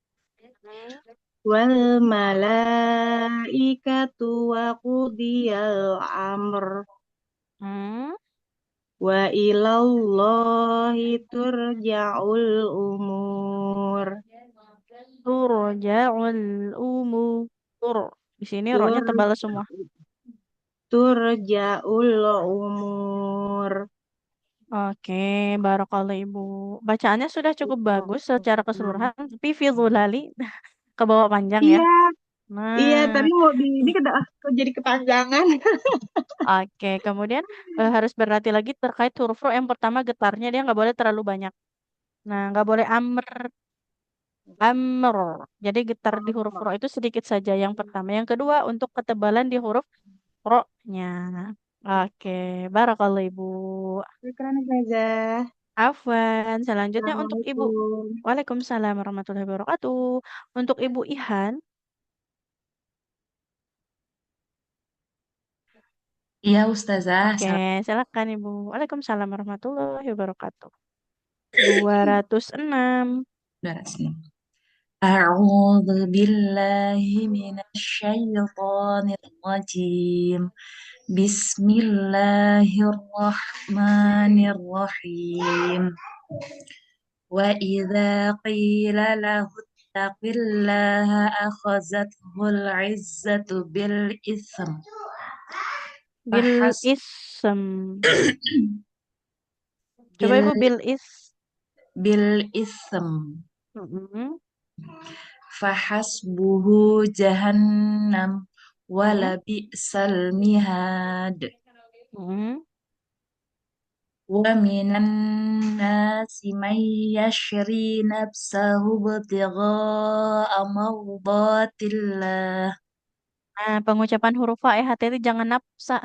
Wal malaikatu wa qudiyal amr. Hmm. Wa ilallahi turja'ul umur. Turja'ul umur. Di sini roknya Tur tebal semua. turja'ul umur. Oke, barakallah Ibu. Bacaannya sudah cukup bagus secara keseluruhan, tapi fi dhulali ke bawah panjang ya. Iya, iya, Nah, tadi mau di ini kok jadi kepanjangan. oke. Kemudian harus berhati lagi terkait huruf ro yang pertama getarnya dia nggak boleh terlalu banyak. Nah, nggak boleh amr. Jadi getar di huruf ro itu sedikit saja yang pertama. Yang kedua untuk ketebalan di huruf ro-nya. Oke, barakallah Ibu. Syukran saja. Afwan. Selanjutnya untuk Ibu. Assalamualaikum. Waalaikumsalam warahmatullahi wabarakatuh. Untuk Ibu Ihan. Iya, Ustazah. Oke, silakan Ibu. Waalaikumsalam warahmatullahi wabarakatuh. 206. 206. A'udzu billahi minasyaitonir rajim. Bismillahirrahmanirrahim. Wa idza qila lahu ittaqillaha akhazathul 'izzatu bil itsm. Bil Fahas ism. Coba Ibu bil bil itsm. Mm-mm. Fahasbuhu jahannam wala bi'sal mihad. Mm-mm. Wa minan nasi man yashri nafsahu ibtigha'a mardatillah. Nah, pengucapan huruf Fa ya hati-hati jangan nafsa.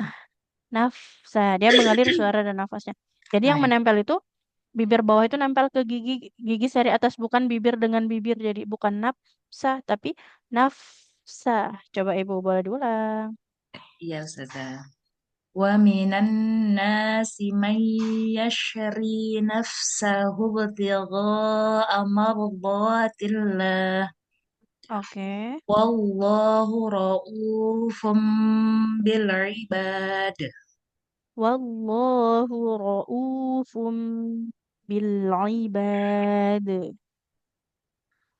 Nafsa, dia mengalir suara dan nafasnya. Jadi yang Baik. menempel itu bibir bawah itu nempel ke gigi seri atas, bukan bibir dengan bibir. Jadi bukan nafsa tapi nafsa. Coba Ibu boleh diulang. Iya, Ustazah. Wa minan nasi man yashri nafsahu ibtigha'a mardatillah. Oke. Wallahu ra'ufum bil ibad. Wallahu ra'ufum bil ibad.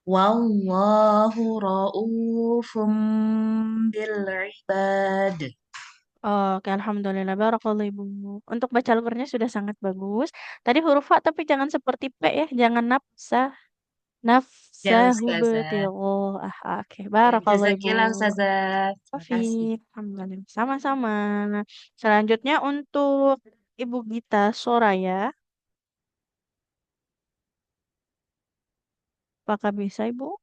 Wallahu ra'ufum bil ibad. Oke, alhamdulillah. Barakallahu Ibu. Untuk baca Al-Qur'annya sudah sangat bagus. Tadi huruf Fa tapi jangan seperti P ya, jangan nafsa. Ya, Nafsahu Ustazah. Oke, barakallahu Ibu. Jazakillah, Ustazah. Terima kasih. Afif, alhamdulillah. Sama-sama. Selanjutnya untuk Ibu Gita Soraya. Apakah bisa Ibu?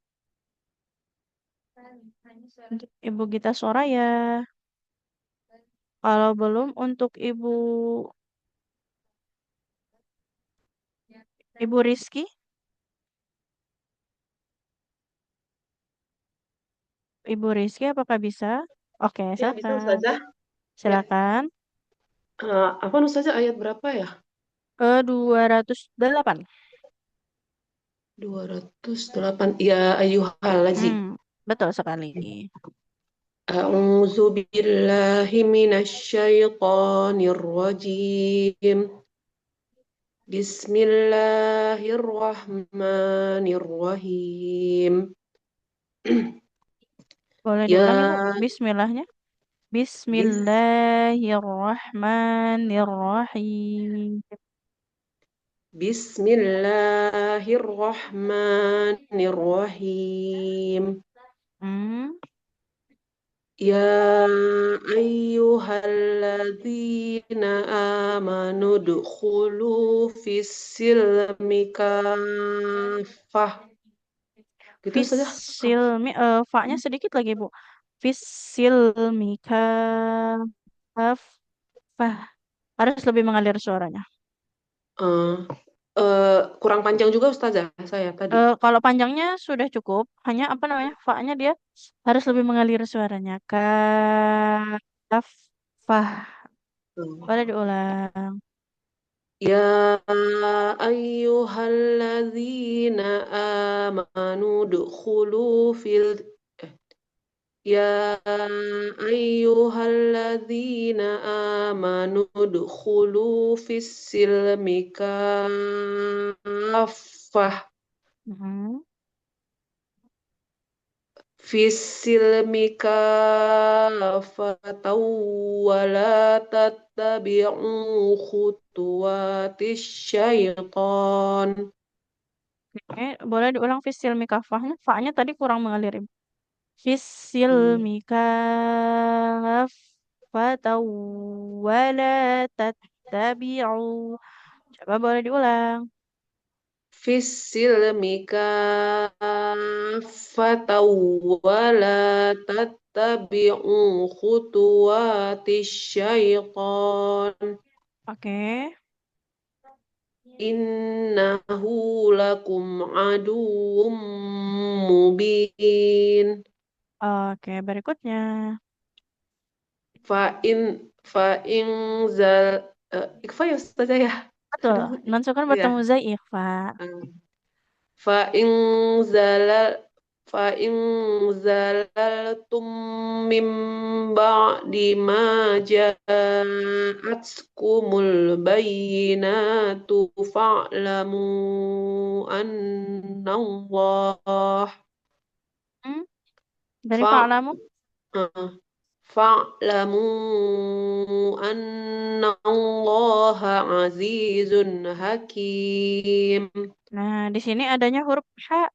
Untuk Ibu Gita Soraya. Kalau belum untuk Ibu Rizky. Ibu Rizky apakah bisa? Oke, Ya, bisa silakan. Ustazah. Silakan. Apa Ustazah ayat berapa ya? 208. 208. Ya, ayyuhal ladzi. Betul sekali. أعوذ بالله من الشيطان الرجيم بسم الله الرحمن الرحيم Boleh diulang Ibu, يا bismillahnya. بس Bismillahirrahmanirrahim. بسم الله الرحمن الرحيم Hmm, يا أيها الذين آمنوا ادخلوا في السلم كافة gitu saja. Fisilmi, fa-nya sedikit lagi Bu. Fisilmi kafah. Harus lebih mengalir suaranya. Eh, kurang panjang juga Ustazah saya tadi. Kalau panjangnya sudah cukup, hanya apa namanya, fa-nya dia harus lebih mengalir suaranya. Kafah. Boleh diulang. يا أيها الذين آمنوا ادخلوا في يا أيها الذين آمنوا ادخلوا في السلم كافة Mhm. في السلم كافة ولا تتبعوا خطوات الشيطان. Oke, boleh diulang fisil mikafahnya. Fa-nya tadi kurang mengalir. Ibu. Fisil mikafah wala tattabi'u. Coba boleh diulang. في السلم كافة ولا تتبعوا خطوات الشيطان Oke. إنه لكم عدو مبين Oke, berikutnya. فإن زل إكفا يا أستاذة يا Betul. aduh Non sukun ya bertemu zaif, Pak. فإن زلل فإن زللتم من بعد ما جاءتكم البينات فاعلموا أن الله Hmm? Dari فا- fa'lamu? فاعلموا أن الله عزيز حكيم. Nah, di sini adanya huruf ha,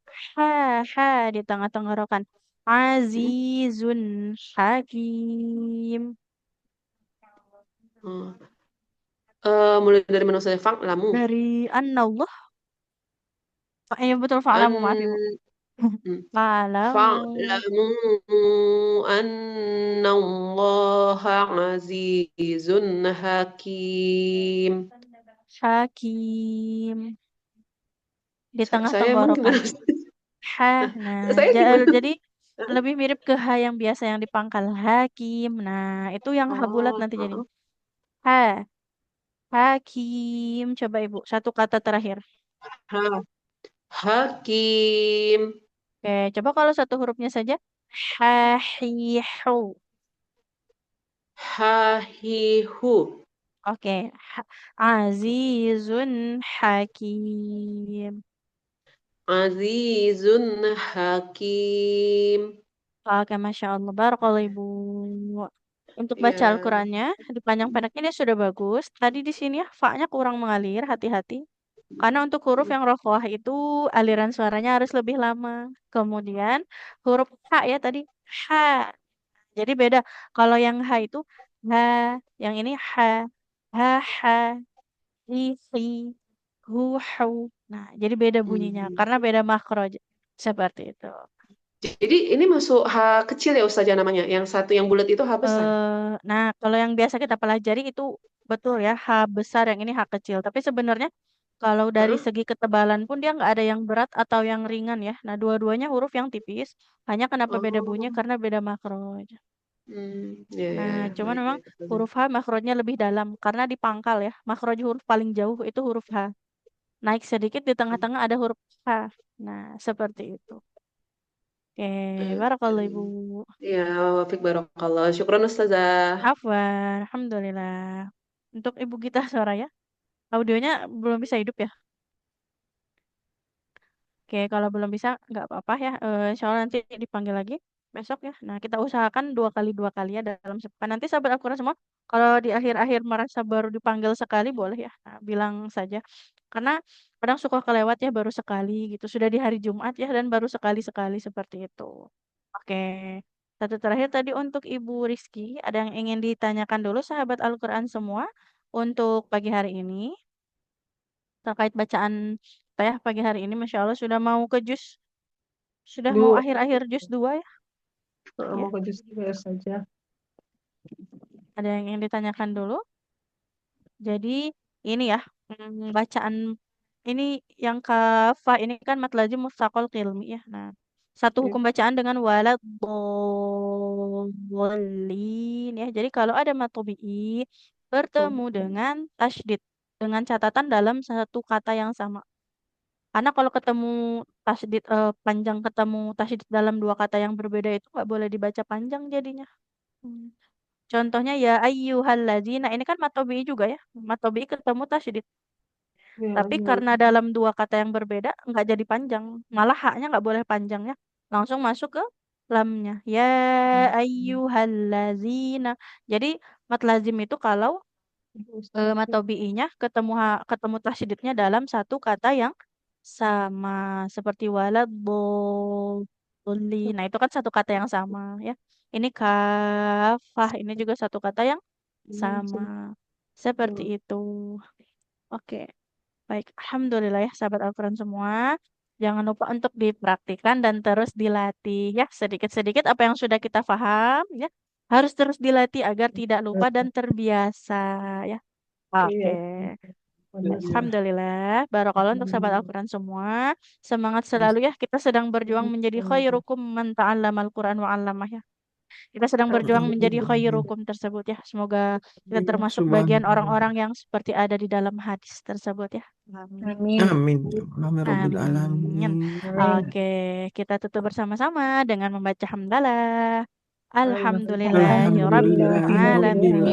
ha di tengah tenggorokan. Azizun hakim. Mulai dari mana saya fa'lamu Dari anallah. Iya betul an fa'lamu, maaf Ibu. Fa'lamu. fa'lamu annallaha azizun hakim. Hakim. Di tengah Saya emang tenggorokan. gimana? Ha. Nah, Saya gimana? jadi lebih mirip ke ha yang biasa yang dipangkal. Hakim. Nah, itu yang ha bulat nanti jadi. Ha. Hakim. Coba Ibu, satu kata terakhir. Ha- Hakim. Oke, coba kalau satu hurufnya saja. Hahihu. Hahihu. Oke. Azizun hakim. Azizun hakim. Oke, Masya Allah. Barakallahu Ibu. Untuk baca Ya. Al-Qurannya, di panjang pendeknya dia sudah bagus. Tadi di sini ya, fa-nya kurang mengalir, hati-hati. Karena untuk huruf yang rokhwah itu aliran suaranya harus lebih lama. Kemudian huruf H ya tadi, H. Jadi beda. Kalau yang H itu H, yang ini H, H, H, Hi, Hi, Hu, Hu. Nah, jadi beda bunyinya karena beda makhraj. Seperti itu. Jadi ini masuk H kecil ya Ustazah namanya. Yang satu yang bulat itu H besar. Nah, kalau yang biasa kita pelajari itu betul ya, H besar, yang ini H kecil. Tapi sebenarnya kalau dari segi ketebalan pun dia nggak ada yang berat atau yang ringan ya. Nah, dua-duanya huruf yang tipis. Hanya kenapa beda bunyi karena beda makhraj. Ya, Nah, ya, cuman baik, memang baik, Ustazah. huruf H makhrajnya lebih dalam karena di pangkal ya. Makhraj huruf paling jauh itu huruf H. Naik sedikit di tengah-tengah ada huruf H. Nah, seperti itu. Oke, barakallah Ibu. Ya, wafik barakallah. Syukran Ustazah. Afwan, alhamdulillah. Untuk Ibu Gita Soraya, audionya belum bisa hidup ya? Oke, kalau belum bisa nggak apa-apa ya. Insya Allah nanti dipanggil lagi besok ya. Nah, kita usahakan dua kali ya dalam sepekan. Nanti sahabat Al-Quran semua, kalau di akhir-akhir merasa baru dipanggil sekali boleh ya. Nah, bilang saja. Karena kadang suka kelewat ya baru sekali gitu. Sudah di hari Jumat ya dan baru sekali-sekali seperti itu. Oke. Satu terakhir tadi untuk Ibu Rizky, ada yang ingin ditanyakan dulu sahabat Al-Quran semua untuk pagi hari ini terkait bacaan apa ya pagi hari ini Masya Allah sudah mau ke jus sudah mau Bu, akhir-akhir jus 2 ya. Ya, mau ke jus juga ya saja. ada yang ingin ditanyakan dulu. Jadi ini ya bacaan ini yang kafah ini kan mat lazim mustaqol qilmi ya. Nah, satu Ya. hukum bacaan dengan walad dhalin ya. Jadi kalau ada mat tabi'i bertemu dengan tasydid dengan catatan dalam satu kata yang sama. Karena kalau ketemu tasydid panjang ketemu tasydid dalam dua kata yang berbeda itu nggak boleh dibaca panjang jadinya. Hmm. Contohnya ya ayyuhalladzina ini kan matobi juga ya. Matobi ketemu tasydid. Ya, Tapi karena dalam dua kata yang berbeda nggak jadi panjang. Malah haknya nggak boleh panjangnya. Langsung masuk ke lamnya. Ya ayyuhalladzina. Jadi mat lazim itu kalau matobi'inya ketemu tasydidnya dalam satu kata yang sama seperti walad bolli. Nah, itu kan satu kata yang sama ya. Ini kafah ini juga satu kata yang sama. Seperti itu. Oke. Baik, alhamdulillah ya sahabat Al-Quran semua. Jangan lupa untuk dipraktikkan dan terus dilatih ya. Sedikit-sedikit apa yang sudah kita paham ya. Harus terus dilatih agar tidak lupa dan terbiasa ya. Oke. Alhamdulillah. Barakallah untuk sahabat Al-Quran semua. Semangat selalu ya. Kita sedang berjuang menjadi khairukum man ta'allamal Quran wa 'allamah ya. Kita sedang berjuang menjadi khairukum tersebut ya. Semoga kita termasuk bagian orang-orang yang seperti ada di dalam hadis tersebut ya. Amin. Amin. Amin. Amin Rabbil Amin. Alamin. Oke, kita tutup bersama-sama dengan membaca hamdalah. Alhamdulillahi Rabbil Alamin.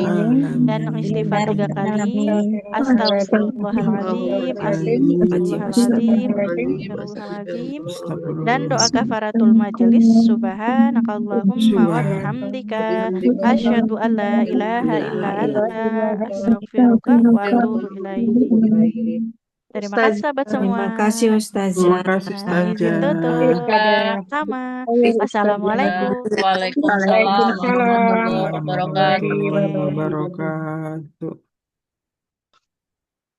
Dan istighfar 3 kali. Astagfirullahaladzim. Astagfirullahaladzim. Astagfirullahaladzim. Dan doa kafaratul majelis. Subhanakallahumma wa bihamdika. Asyhadu an la ilaha illa anta. Astaghfiruka wa atubu ilaih. Terima kasih sahabat semua. Terima kasih Ustazah. Terima kasih Izin Ustazah. tutup. Sama. Wassalamualaikum. Waalaikumsalam warahmatullahi wabarakatuh. Warahmatullahi wabarakatuh.